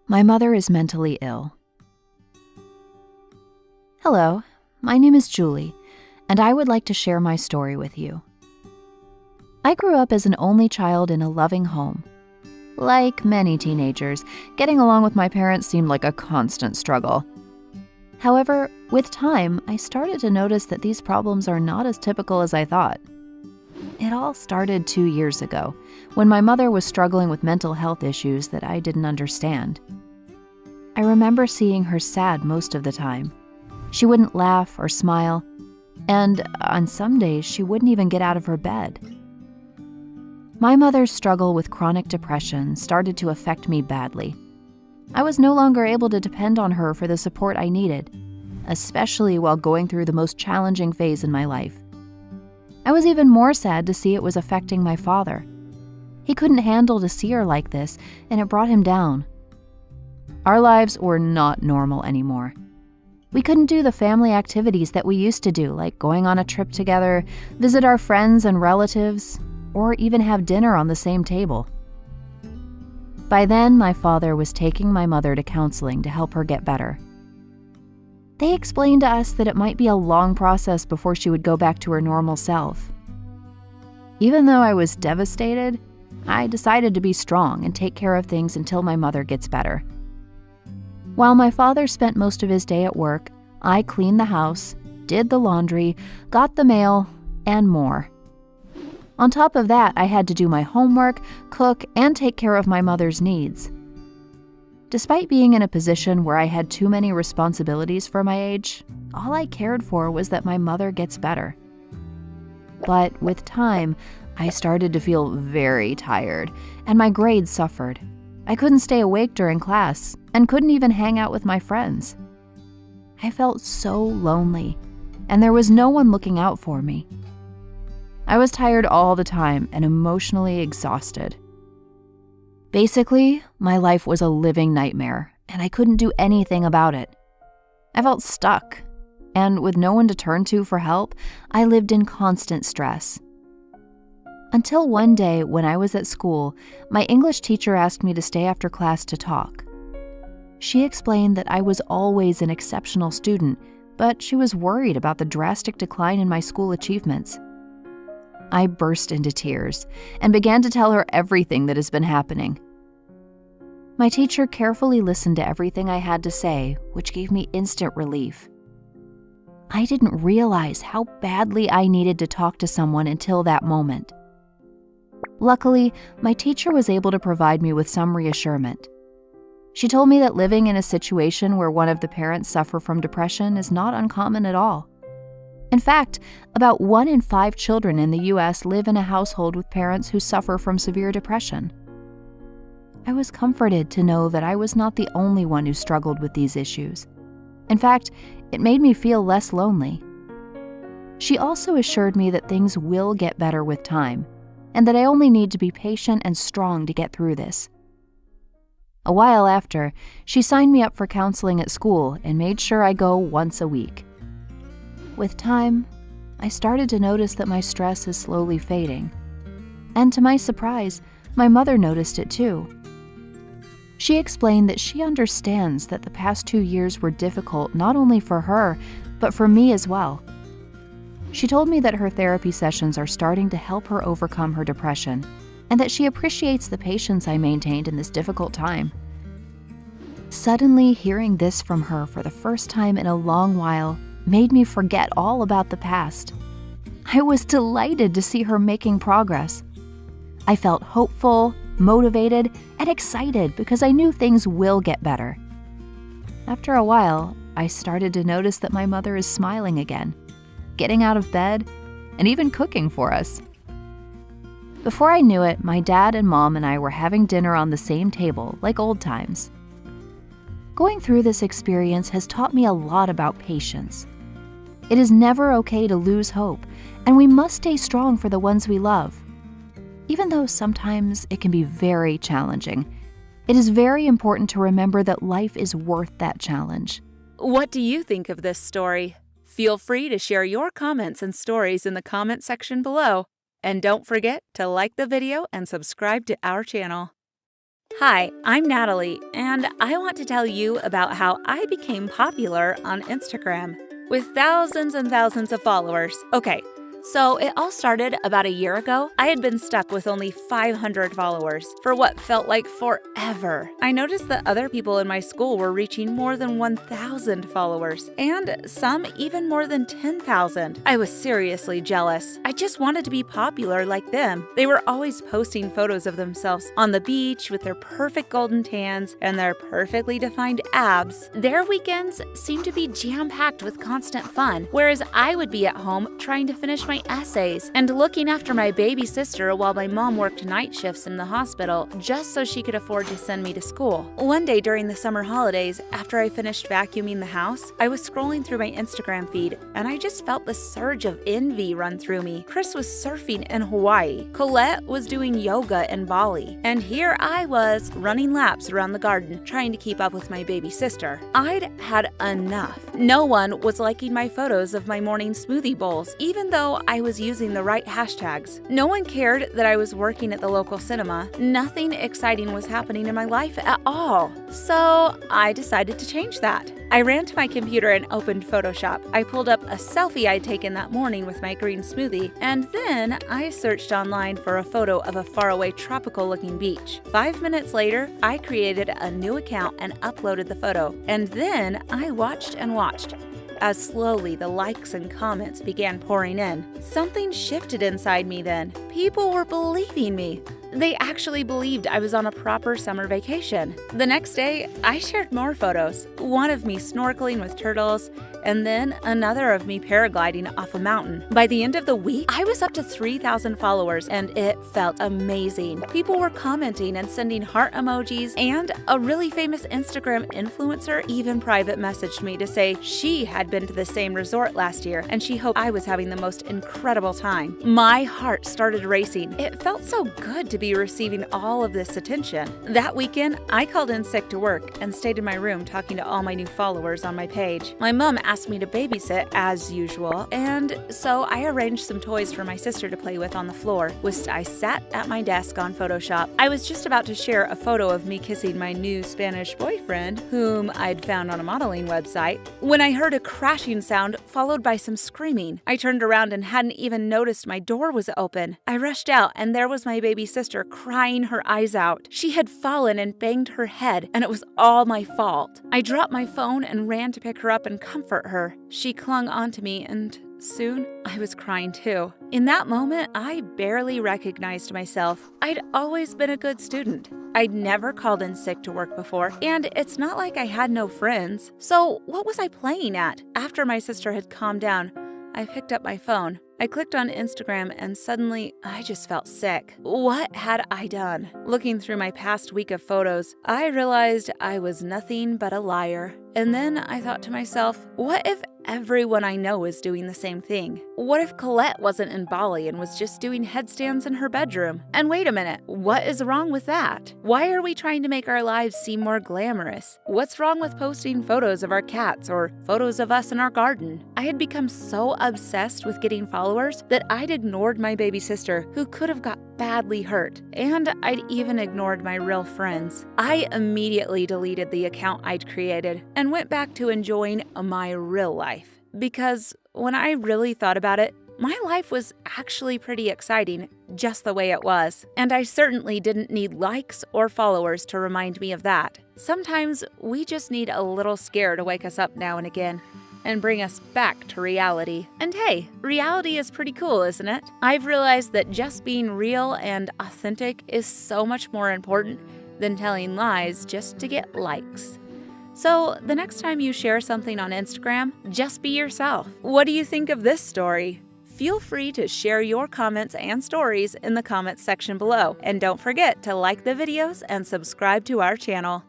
My mother is mentally ill. Hello, my name is Julie, and I would like to share my story with you. I grew up as an only child in a loving home. Like many teenagers, getting along with my parents seemed like a constant struggle. However, with time, I started to notice that these problems are not as typical as I thought. It all started 2 years ago, when my mother was struggling with mental health issues that I didn't understand. I remember seeing her sad most of the time. She wouldn't laugh or smile, and on some days she wouldn't even get out of her bed. My mother's struggle with chronic depression started to affect me badly. I was no longer able to depend on her for the support I needed, especially while going through the most challenging phase in my life. I was even more sad to see it was affecting my father. He couldn't handle to see her like this, and it brought him down. Our lives were not normal anymore. We couldn't do the family activities that we used to do, like going on a trip together, visit our friends and relatives, or even have dinner on the same table. By then, my father was taking my mother to counseling to help her get better. They explained to us that it might be a long process before she would go back to her normal self. Even though I was devastated, I decided to be strong and take care of things until my mother gets better. While my father spent most of his day at work, I cleaned the house, did the laundry, got the mail, and more. On top of that, I had to do my homework, cook, and take care of my mother's needs. Despite being in a position where I had too many responsibilities for my age, all I cared for was that my mother gets better. But with time, I started to feel very tired, and my grades suffered. I couldn't stay awake during class, and couldn't even hang out with my friends. I felt so lonely, and there was no one looking out for me. I was tired all the time and emotionally exhausted. Basically, my life was a living nightmare, and I couldn't do anything about it. I felt stuck, and with no one to turn to for help, I lived in constant stress. Until one day when I was at school, my English teacher asked me to stay after class to talk. She explained that I was always an exceptional student, but she was worried about the drastic decline in my school achievements. I burst into tears and began to tell her everything that has been happening. My teacher carefully listened to everything I had to say, which gave me instant relief. I didn't realize how badly I needed to talk to someone until that moment. Luckily, my teacher was able to provide me with some reassurance. She told me that living in a situation where one of the parents suffer from depression is not uncommon at all. In fact, about 1 in 5 children in the U.S. live in a household with parents who suffer from severe depression. I was comforted to know that I was not the only one who struggled with these issues. In fact, it made me feel less lonely. She also assured me that things will get better with time, and that I only need to be patient and strong to get through this. A while after, she signed me up for counseling at school and made sure I go once a week. With time, I started to notice that my stress is slowly fading. And to my surprise, my mother noticed it too. She explained that she understands that the past 2 years were difficult not only for her, but for me as well. She told me that her therapy sessions are starting to help her overcome her depression, and that she appreciates the patience I maintained in this difficult time. Suddenly, hearing this from her for the first time in a long while made me forget all about the past. I was delighted to see her making progress. I felt hopeful, motivated, and excited because I knew things will get better. After a while, I started to notice that my mother is smiling again, getting out of bed, and even cooking for us. Before I knew it, my dad and mom and I were having dinner on the same table, like old times. Going through this experience has taught me a lot about patience. It is never okay to lose hope, and we must stay strong for the ones we love. Even though sometimes it can be very challenging, it is very important to remember that life is worth that challenge. What do you think of this story? Feel free to share your comments and stories in the comment section below. And don't forget to like the video and subscribe to our channel. Hi, I'm Natalie, and I want to tell you about how I became popular on Instagram with thousands and thousands of followers. Okay, so it all started about a year ago. I had been stuck with only 500 followers for what felt like forever. I noticed that other people in my school were reaching more than 1,000 followers, and some even more than 10,000. I was seriously jealous. I just wanted to be popular like them. They were always posting photos of themselves on the beach with their perfect golden tans and their perfectly defined abs. Their weekends seemed to be jam-packed with constant fun, whereas I would be at home trying to finish my essays and looking after my baby sister while my mom worked night shifts in the hospital just so she could afford to send me to school. One day during the summer holidays, after I finished vacuuming the house, I was scrolling through my Instagram feed and I just felt the surge of envy run through me. Chris was surfing in Hawaii, Colette was doing yoga in Bali, and here I was running laps around the garden trying to keep up with my baby sister. I'd had enough. No one was liking my photos of my morning smoothie bowls, even though I was using the right hashtags. No one cared that I was working at the local cinema. Nothing exciting was happening in my life at all. So I decided to change that. I ran to my computer and opened Photoshop. I pulled up a selfie I'd taken that morning with my green smoothie, and then I searched online for a photo of a faraway tropical-looking beach. 5 minutes later, I created a new account and uploaded the photo, and then I watched and watched as slowly the likes and comments began pouring in. Something shifted inside me then. People were believing me. They actually believed I was on a proper summer vacation. The next day, I shared more photos, one of me snorkeling with turtles, and then another of me paragliding off a mountain. By the end of the week, I was up to 3,000 followers, and it felt amazing. People were commenting and sending heart emojis, and a really famous Instagram influencer even private messaged me to say she had been to the same resort last year, and she hoped I was having the most incredible time. My heart started racing. It felt so good to be receiving all of this attention. That weekend, I called in sick to work and stayed in my room talking to all my new followers on my page. My mom asked me to babysit as usual, and so I arranged some toys for my sister to play with on the floor, whilst I sat at my desk on Photoshop. I was just about to share a photo of me kissing my new Spanish boyfriend, whom I'd found on a modeling website, when I heard a crashing sound followed by some screaming. I turned around and hadn't even noticed my door was open. I rushed out, and there was my baby sister crying her eyes out. She had fallen and banged her head, and it was all my fault. I dropped my phone and ran to pick her up and comfort her. She clung onto me, and soon I was crying too. In that moment, I barely recognized myself. I'd always been a good student. I'd never called in sick to work before, and it's not like I had no friends. So what was I playing at? After my sister had calmed down, I picked up my phone. I clicked on Instagram and suddenly I just felt sick. What had I done? Looking through my past week of photos, I realized I was nothing but a liar. And then I thought to myself, what if everyone I know is doing the same thing? What if Colette wasn't in Bali and was just doing headstands in her bedroom? And wait a minute, what is wrong with that? Why are we trying to make our lives seem more glamorous? What's wrong with posting photos of our cats or photos of us in our garden? I had become so obsessed with getting followers that I'd ignored my baby sister, who could have got badly hurt, and I'd even ignored my real friends. I immediately deleted the account I'd created and went back to enjoying my real life. Because when I really thought about it, my life was actually pretty exciting just the way it was. And I certainly didn't need likes or followers to remind me of that. Sometimes we just need a little scare to wake us up now and again and bring us back to reality. And hey, reality is pretty cool, isn't it? I've realized that just being real and authentic is so much more important than telling lies just to get likes. So the next time you share something on Instagram, just be yourself. What do you think of this story? Feel free to share your comments and stories in the comments section below. And don't forget to like the videos and subscribe to our channel.